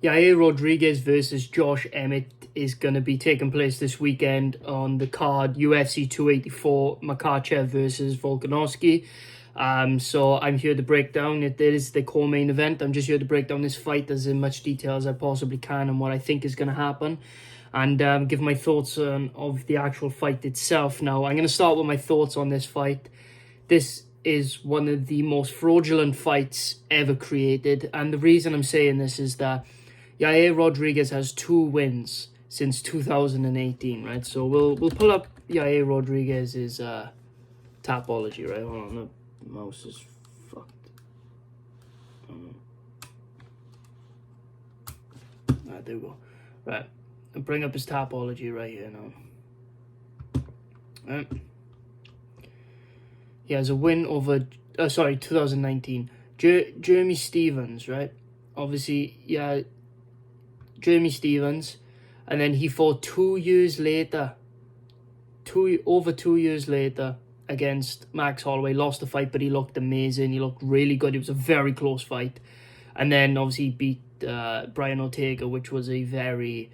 Yair Rodríguez versus Josh Emmett is going to be taking place this weekend on the card UFC 284, Makachev versus Volkanovski. So I'm here to break down. It is the co-main event. I'm just here to break down this fight as in much detail as I possibly can and what I think is going to happen, and give my thoughts of the actual fight itself. Now, I'm going to start with my thoughts on this fight. This is one of the most fraudulent fights ever created, and the reason I'm saying this is that Yair Rodríguez has 2 wins since 2018, right? So we'll pull up Yair Rodríguez's Tapology, right? Hold on, the mouse is fucked. There we go. Right, I'll bring up his Tapology right here now. Right. He has a win over, 2019. Jeremy Stephens, right? Obviously, yeah, Jeremy Stephens. And then he fought 2 years later, over 2 years later, against Max Holloway. Lost the fight, but he looked amazing. He looked really good. It was a very close fight. And then, obviously, he beat Brian Ortega, which was a very...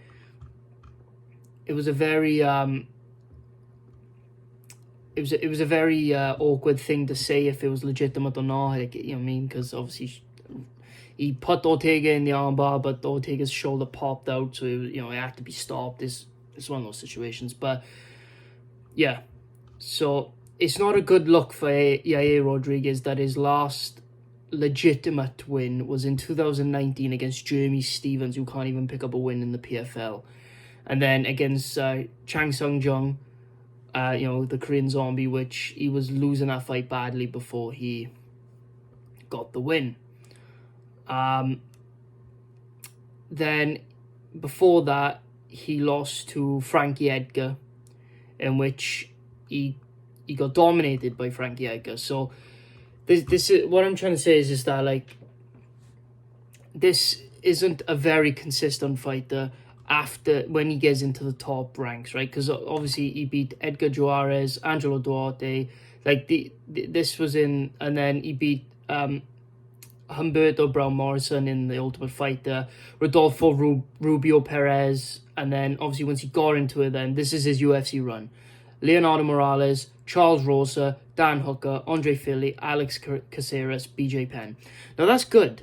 It was a very awkward thing to say if it was legitimate or not. Like, you know what I mean? Because obviously he put Ortega in the armbar, but Ortega's shoulder popped out, so it had to be stopped. It's one of those situations. But yeah, so it's not a good look for Yair Rodríguez that his last legitimate win was in 2019 against Jeremy Stephens, who can't even pick up a win in the PFL, and then against Chang Sung Jung, the Korean Zombie, which he was losing that fight badly before he got the win. Then before that, he lost to Frankie Edgar, in which he got dominated by Frankie Edgar. So this is what I'm trying to say is that, like, this isn't a very consistent fighter after when he gets into the top ranks, right? Because obviously he beat Edgar Juarez, Angelo Duarte, like this was in, and then he beat Humberto Brown Morrison in the Ultimate Fighter, Rodolfo Rubio Perez, and then obviously once he got into it, then this is his UFC run: Leonardo Morales, Charles Rosa, Dan Hooker, Andre Fili, Alex Caceres, BJ Penn. Now that's good.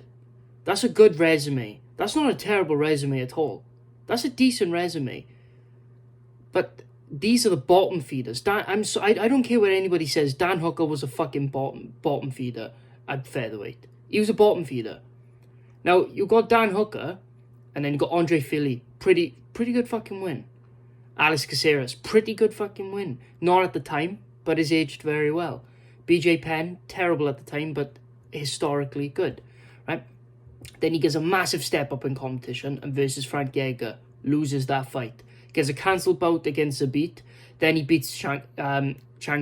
That's a good resume. That's not a terrible resume at all. That's a decent resume. But these are the bottom feeders. I don't care what anybody says. Dan Hooker was a fucking bottom feeder at featherweight. He was a bottom feeder. Now, you got Dan Hooker, and then you got Andre Fili. Pretty good fucking win. Alex Caceres, pretty good fucking win. Not at the time, but has aged very well. BJ Penn, terrible at the time, but historically good, right? Then he gets a massive step up in competition and versus Frank Edgar, loses that fight. Gets a cancelled bout against Zabit. Then he beats Chang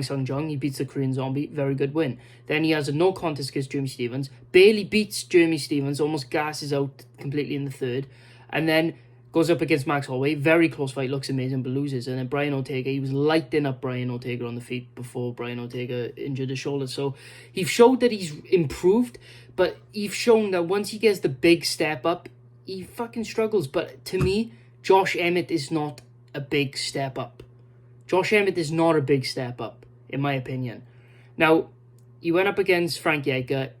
Sung Jung. He beats the Korean Zombie. Very good win. Then he has a no contest against Jeremy Stephens. Barely beats Jeremy Stephens. Almost gasses out completely in the third. And then goes up against Max Holloway. Very close fight. Looks amazing, but loses. And then Brian Ortega. He was lighting up Brian Ortega on the feet before Brian Ortega injured his shoulder. So he showed that he's improved. But he's shown that once he gets the big step up, he fucking struggles. But to me, Josh Emmett is not a big step up. Josh Emmett is not a big step up, in my opinion. Now, he went up against Frank Edgar.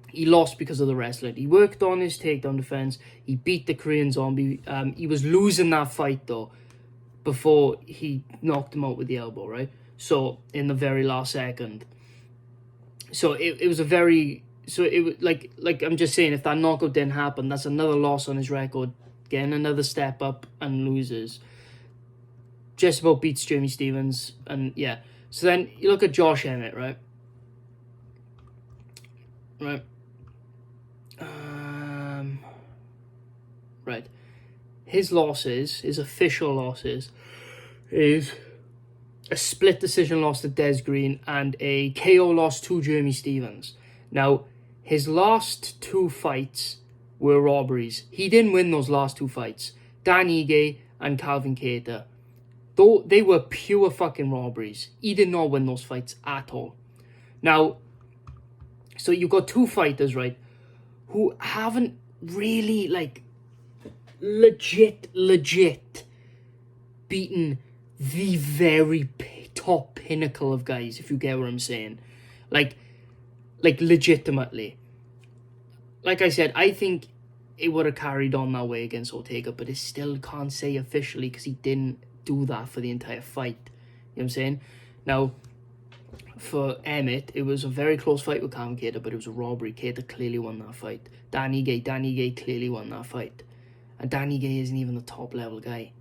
He lost because of the wrestling. He worked on his takedown defense. He beat the Korean Zombie. He was losing that fight, though, before he knocked him out with the elbow, right? So, in the very last second. So, it was a very... So, it was like I'm just saying, if that knockout didn't happen, that's another loss on his record. Getting another step up and loses. Just about beats Jeremy Stephens. And, yeah. So, then you look at Josh Emmett, right? Right. Right. His losses, his official losses, is a split decision loss to Des Green and a KO loss to Jeremy Stephens. Now, his last 2 fights were robberies. He didn't win those last 2 fights. Dan Ige and Calvin Kattar. Though they were pure fucking robberies. He did not win those fights at all. Now, so you've got 2 fighters, right, who haven't really, like, legit beaten the very top pinnacle of guys, if you get what I'm saying. Like legitimately. Like I said, I think it would have carried on that way against Ortega, but it still can't say officially because he didn't do that for the entire fight. You know what I'm saying? Now, for Emmett, it was a very close fight with Calvin Kattar, but it was a robbery. Kattar clearly won that fight. Danny Gay clearly won that fight. And Danny Gay isn't even the top level guy.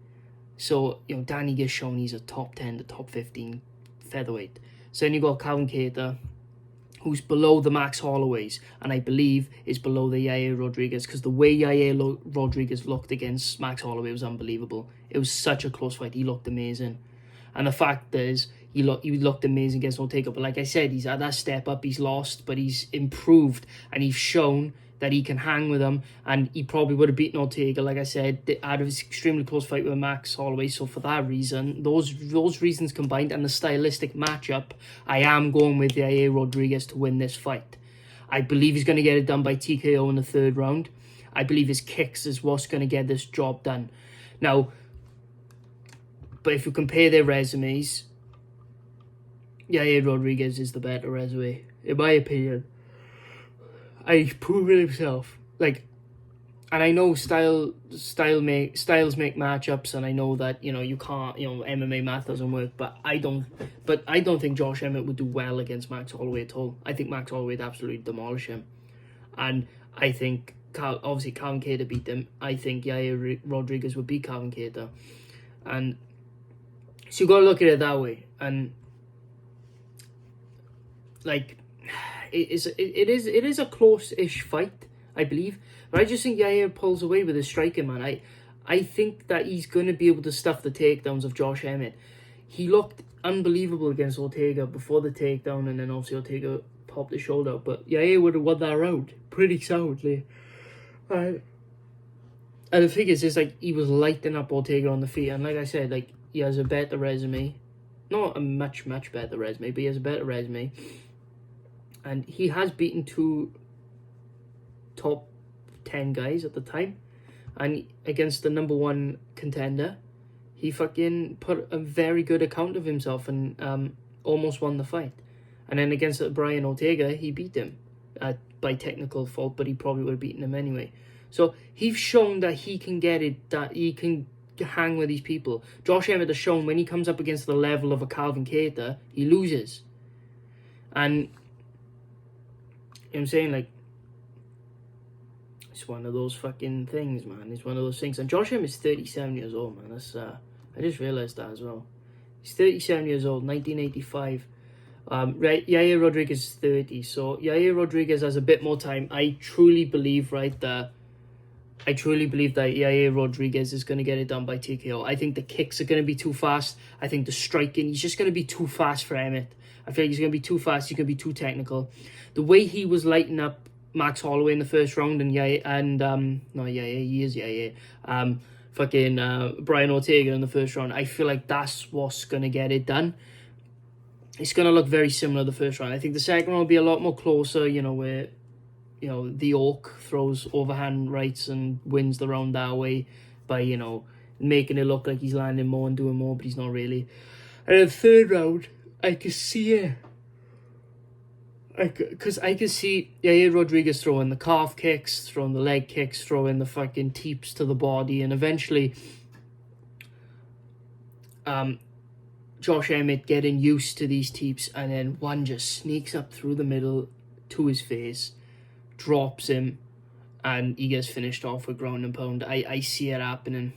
So, you know, Danny Gay's shown he's a top 10 to top 15 featherweight. So then you got Calvin Kattar, who's below the Max Holloways, and I believe is below the Yair Rodríguez, because the way Yair Rodríguez looked against Max Holloway was unbelievable. It was such a close fight. He looked amazing. And the fact is, he looked amazing against Ortega. But like I said, he's had that step up. He's lost, but he's improved, and he's shown that he can hang with him, and he probably would have beaten Ortega, like I said, out of his extremely close fight with Max Holloway. So for that reason, those reasons combined, and the stylistic matchup, I am going with Yair Rodríguez to win this fight. I believe he's going to get it done by TKO in the 3rd round. I believe his kicks is what's going to get this job done. Now, but if you compare their resumes, Yair Rodríguez is the better resume, in my opinion. He's proven himself. Like, and I know styles make matchups, and I know that, you know, you can't, you know, MMA math doesn't work, but I don't think Josh Emmett would do well against Max Holloway at all. I think Max Holloway would absolutely demolish him. And I think obviously Calvin Kattar beat him. I think Yair Rodríguez would beat Calvin Kattar. And so you got to look at it that way. And like, it is a close-ish fight, I believe. But I just think Yair pulls away with his striking, man. I think that he's going to be able to stuff the takedowns of Josh Emmett. He looked unbelievable against Ortega before the takedown, and then obviously Ortega popped his shoulder out. But Yair would have won that round pretty soundly. And the thing is like, he was lighting up Ortega on the feet. And like I said, like, he has a better resume. Not a much better resume, but he has a better resume. And he has beaten 2 top 10 guys at the time. And against the number 1 contender, he fucking put a very good account of himself and almost won the fight. And then against Brian Ortega, he beat him by technical fault, but he probably would have beaten him anyway. So he's shown that he can get it, that he can hang with these people. Josh Emmett has shown when he comes up against the level of a Calvin Kattar, he loses. And you know what I'm saying? Like, it's one of those fucking things, man. It's one of those things. And Josh Emmett is 37 years old, man. That's I just realised that as well. He's 37 years old, 1985. Yair Rodríguez is 30. So Yair Rodríguez has a bit more time. I truly believe that Yair Rodríguez is going to get it done by TKO. I think the kicks are going to be too fast. I think the striking, he's just going to be too fast for Emmett. I feel like he's going to be too fast. He's going to be too technical. The way he was lighting up Max Holloway in the 1st round and Brian Ortega in the 1st round, I feel like that's what's going to get it done. It's going to look very similar to the 1st round. I think the 2nd round will be a lot more closer, you know, where, you know, the Oak throws overhand rights and wins the round that way by, you know, making it look like he's landing more and doing more, but he's not really. And in the 3rd round, I can see it. Because I can see Yair Rodríguez throwing the calf kicks, throwing the leg kicks, throwing the fucking teeps to the body, and eventually Josh Emmett getting used to these teeps, and then one just sneaks up through the middle to his face, drops him, and he gets finished off with ground and pound. I see it happening.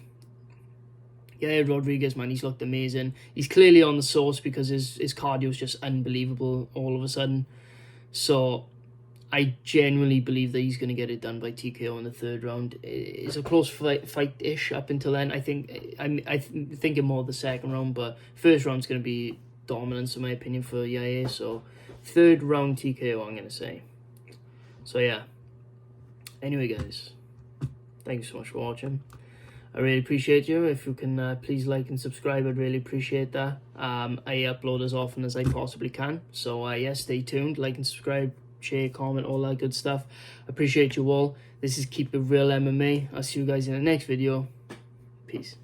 Yeah, Rodríguez, man, he's looked amazing. He's clearly on the sauce because his cardio is just unbelievable all of a sudden. So I genuinely believe that he's going to get it done by TKO in the 3rd round. It's a close fight-ish up until then. I'm thinking more of the 2nd round, but 1st round's going to be dominance in my opinion for Yair. So 3rd round TKO, I'm going to say. So yeah. Anyway, guys, thank you so much for watching. I really appreciate you. If you can please like and subscribe, I'd really appreciate that. I upload as often as I possibly can. So yeah, stay tuned, like and subscribe. share, comment, all that good stuff. Appreciate you all. This is Keep It Real MMA. I'll see you guys in the next video. Peace.